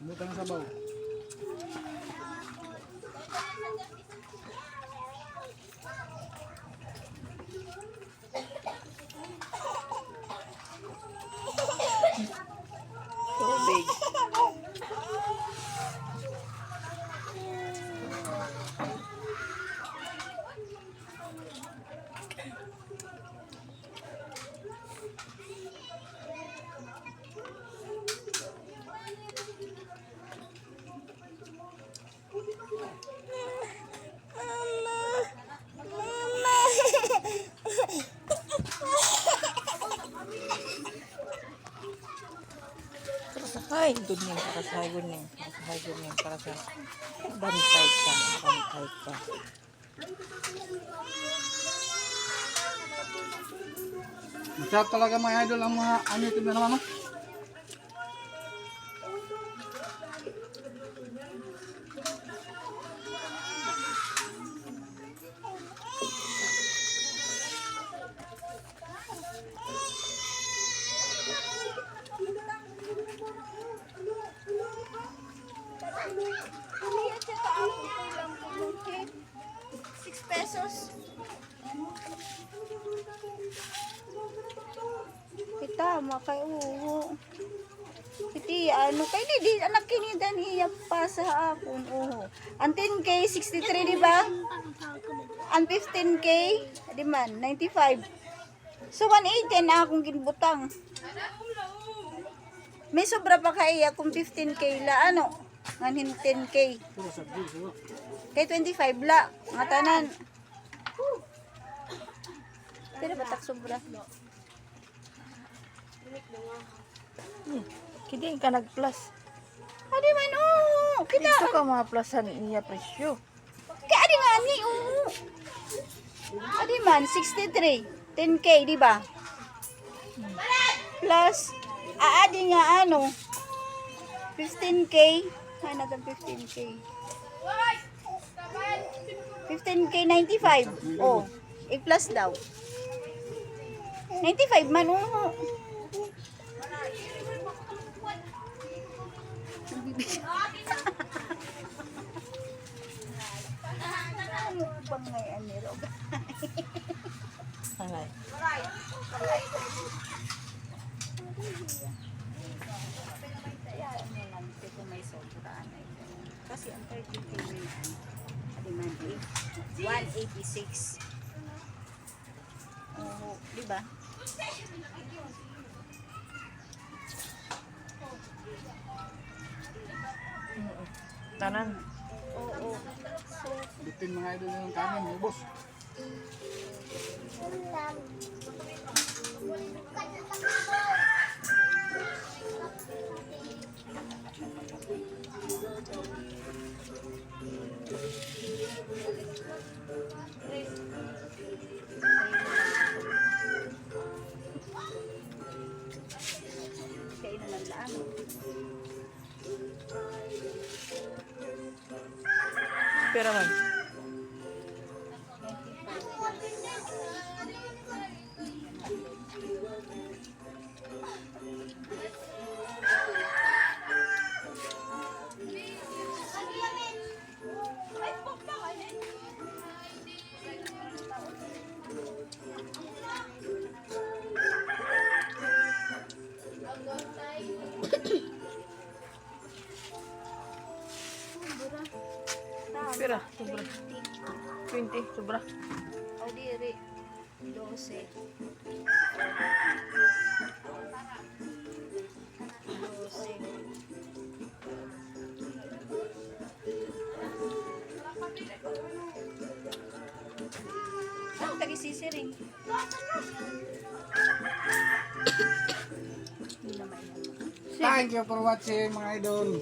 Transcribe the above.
Butang sabaw. Tubig. Ay, good name. Para sa good name. Para sa good name. Para sa bantay ka. Bantay ka. Masarap talaga mga idol ang mga ano ito na naman. No? Pesos. Kita makay uho. Iti ano kay di anak kinidan iya pa sa akon uho. Ang 10k 63 di ba? Ang 15k di man 95. So 180 na akong ginbutang. May sobra pa kay akong 15k la ano? Nganin 10k. Kay 25 la nga tanan. Pero batak sobra. Kiding ka nag-plus. Adi man oo. Kita. Ito ka mga plusan niya presyo. Kaya adi nga ni oo. Adi man 63. 10k di ba? Plus adi nga ano 15k. Ay natin 15k. 15k 95. Oh. I-plus daw. 95 man oo. Bangay aniro. Alay. Kasi ang 30k na yan, adiman 186. Oh, di ba? Tanan. Oo. So, Bitin mga idol yung kanin, ubos. kayo na lang lang. Pero man. Pera, sobra. 20, sobra. O diri 12. 12. Ang tagisisiring. Thank you for watching mga idol.